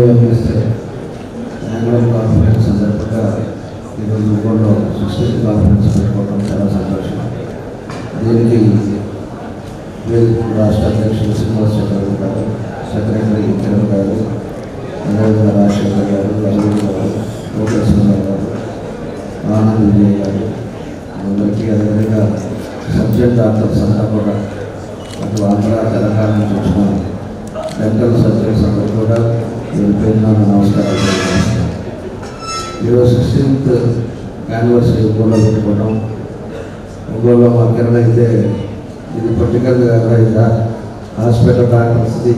యూఎంఎస్ఏ annual conference సందర్భంగా ఈరోజు ఒంగోలులో 16th కాన్ఫరెన్స్ పెట్టుకోవడం చాలా సంతోషం. దీనికి రాష్ట్ర అధ్యక్షులు శ్రీనివాస్ చక్రవర్తి గారు, సెక్రటరీ కిరణ్ గారు, అదేవిధంగా రాజశేఖర్ గారు, రఘువీర్ గారు, కోటేశ్వరరావు గారు, ఆనంద్ విజయ్ గారు, అందరికీ అదేవిధంగా సబ్జెక్ట్ డాక్టర్స్ అంతా కూడా అటు ఆంధ్ర తెలంగాణ నుంచి వచ్చిన డెంటల్ సర్జరీస్ అందరూ కూడా వీరి పేరున నమస్కారాలు తెలియజేస్తున్నాను. ఈరోజు 16th యానివర్సరీ ఒంగోలులో పెట్టుకోవడం, ఒంగోలులో మా కిరణ్ అయితే ఇది పొలిటికల్గా ఇదా హాస్పిటల్ డాక్టర్స్ది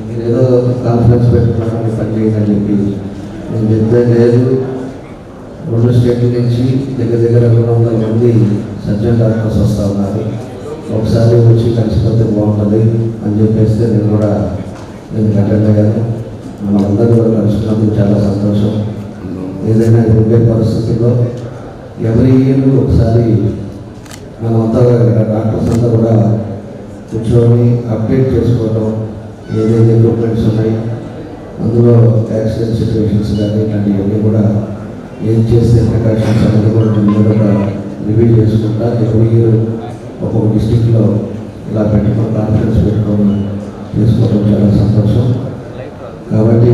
మీరు ఏదో కాన్ఫరెన్స్ పెట్టుకోవడానికి పని చేయాలని చెప్పి నేను చెప్తే లేదు. 2 స్టేట్ల నుంచి దగ్గర 200 మంది సర్జన్ డాక్టర్స్ వస్తూ ఉన్నారు, ఒకసారి వచ్చి కలిసిపోతే బాగుంటుంది అని చెప్పేస్తే నేను అటెండ్ అయ్యాను. మనందరూ కూడా కలుసుకున్నందుకు చాలా సంతోషం. ఏదైనా ఉండే పరిస్థితుల్లో ఎవరి ఇయర్ ఒకసారి మనమంతా డాక్టర్స్ అంతా కూడా కూర్చొని అప్డేట్ చేసుకోవడం, ఏదైతే ఎక్విప్మెంట్స్ ఉన్నాయి అందులో యాక్సిడెంట్ సిచ్యువేషన్స్ కానీ ఇలాంటివన్నీ కూడా ఏం చేస్తే ప్రికాషన్స్ అనేది కూడా రివ్యూ చేసుకుంటా ఎవరి ఇయర్ ఒక్కొక్క డిస్టిక్లో ఇలా పెట్టుకొని కాన్ఫరెన్స్ పెట్టుకొని చేసుకోవడం చాలా సంతోషం. కాబట్టి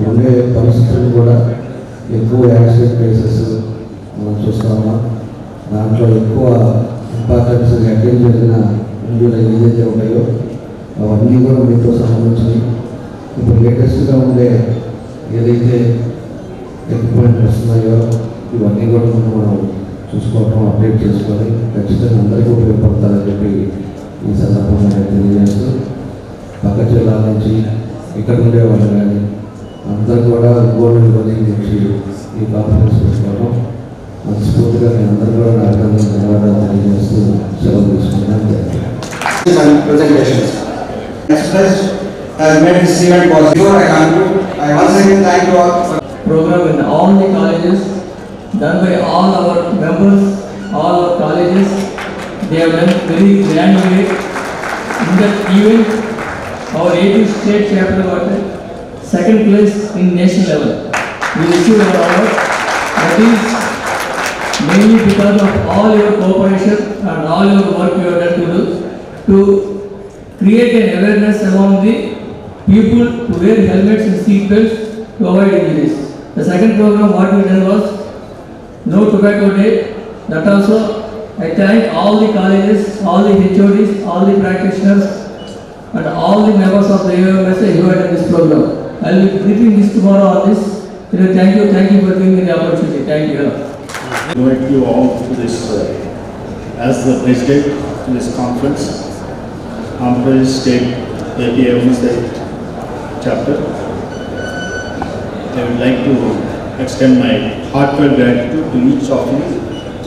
ఉండే పరిస్థితులు కూడా ఎక్కువ యాక్సిడెంట్ కేసెస్ మనం చూస్తా ఉన్నాం. దాంట్లో ఎక్కువ ఇంపార్టెన్స్ అటెండ్ జరిగిన ఇండియాలో ఏదైతే ఉన్నాయో అవన్నీ కూడా మీతో సంబంధించినవి. ఇప్పుడు లేటెస్ట్గా ఉండే ఏదైతే ఎక్విప్మెంట్ వస్తున్నాయో ఇవన్నీ కూడా మనం చూసుకోవటం, అప్డేట్ చేసుకొని ఖచ్చితంగా అందరికీ ఉపయోగపడతారని చెప్పి ఈ సందర్భంగా నేను తెలియజేస్తూ, పక్క జిల్లా నుంచి ఇక్కడ ఉండే వాళ్ళు కానీ అందరూ కూడా ఒంగోలు నుంచి ఈ కాన్ఫరెన్స్ పెట్టుకోవడం మనస్ఫూర్తిగా నేను అందరూ కూడా నా ధన్యవాదాలు తెలియజేస్తూ సెలవు తీసుకున్నాను. Program in all the colleges, done by all our members, all our colleges. They have done very grand way in that event. Our 18th state chapter got second place in national level. We received our award. That is mainly because of all your cooperation and all your work you have done to create an awareness among the people to wear helmets and seat belts to avoid injuries. The second program what we done was No Tobacco Day. That also I thank all the colleges, all the HODs, all the practitioners and all the members of the UMSA who had this program. I will be briefing this tomorrow on this. Thank you for giving me the opportunity. Thank you. I invite you all to this as the president to this conference, Andhra Pradesh State APMSA chapter. I would like to extend my heartfelt gratitude to each of you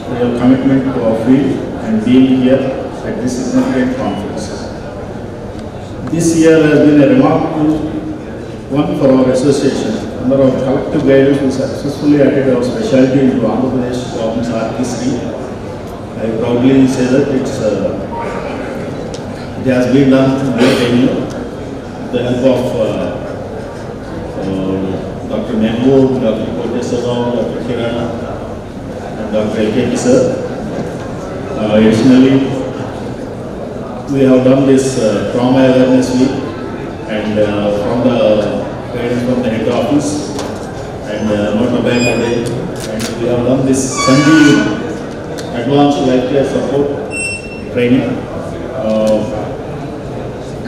for your commitment to our field and being here at this significant conference. This year has been a remarkable one for our association. Under our collective guidance, we successfully added our specialty into Andhra Pradesh government's artistry. I proudly say that it has been done with the help of Dr. Membo, Dr. Koteeswarrao, Dr. Kiran, and Dr. LKP sir. Additionally, we have done this trauma awareness week and from the guidance from the head office and No Tobacco Day, and we have done this Sunday advanced life care support training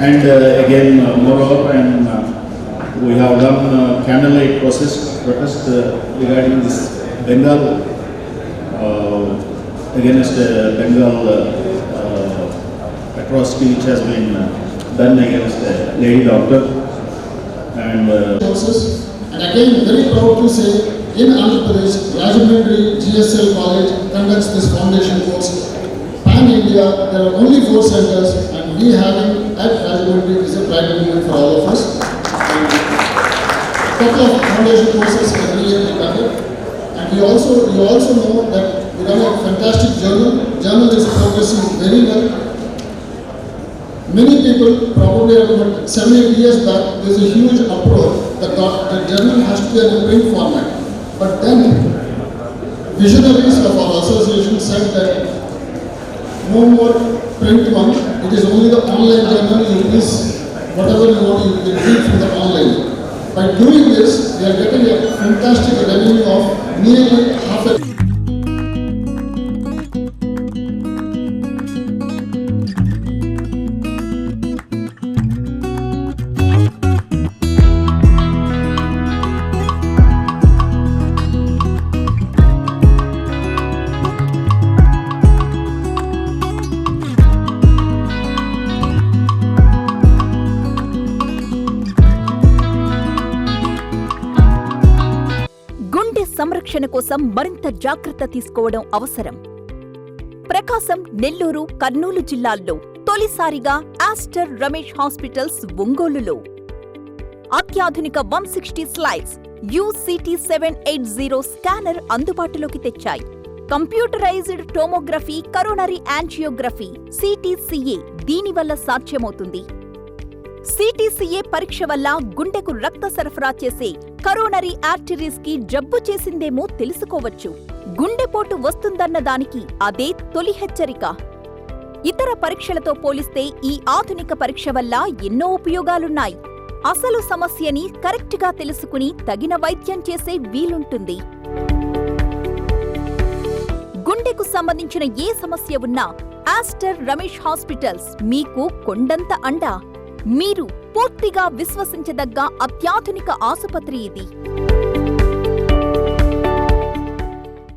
and again moreover and we have done candlelight protest regarding this Bengal against Bengal atrocity which has been done against a lady doctor and again very proud to say in Andhra Pradesh Rajahmundry GSL College conducts this foundation course pan India. There are only 4 centers and we having at Rajahmundry is a pride moment for all of us. Couple of foundation courses every year we conduct, and you also know that we run a fantastic journal. Journal is progressing very well. Many people, probably about 7-8 years back, there is a huge uproar that the journal has to be in a print format. But then, visionaries of our association said that no more print one, it is only the online journal. You please, whatever you want, you can read from the online. By doing this, we are getting a fantastic revenue of nearly half a సంరక్షణ కోసం మరింత జాగ్రత్త తీసుకోవడం అవసరం. ప్రకాశం, నెల్లూరు, కర్నూలు జిల్లాల్లో తొలిసారిగా Aster Ramesh hospitals ఒంగోలులో అత్యాధునిక 160 స్లైడ్స్ UCT 780 స్కానర్ అందుబాటులోకి తెచ్చాయి. Computerized tomography, coronary angiography, CTCA దీనివల్ల సాధ్యమవుతుంది. CTCA పరీక్ష వల్ల గుండెకు రక్త సరఫరా చేసే కరోనరీ ఆర్టరీస్ కి జబ్బు చేసిందేమో తెలుసుకోవచ్చు. గుండెపోటు వస్తుందన్న దానికి అదే తొలి హెచ్చరిక. ఇతర పరీక్షలతో పోలిస్తే ఈ ఆధునిక పరీక్ష వల్ల ఎన్నో ఉపయోగాలున్నాయి. అసలు సమస్యని కరెక్ట్గా తెలుసుకుని తగిన వైద్యం చేసే వీలుంటుంది. గుండెకు సంబంధించిన ఏ సమస్య ఉన్నా ఆస్టర్ రమేష్ హాస్పిటల్స్ మీకు కొండంత అండ. మీరు పూర్తిగా విశ్వసించదగ్గ అత్యాధునిక ఆసుపత్రి ఇది.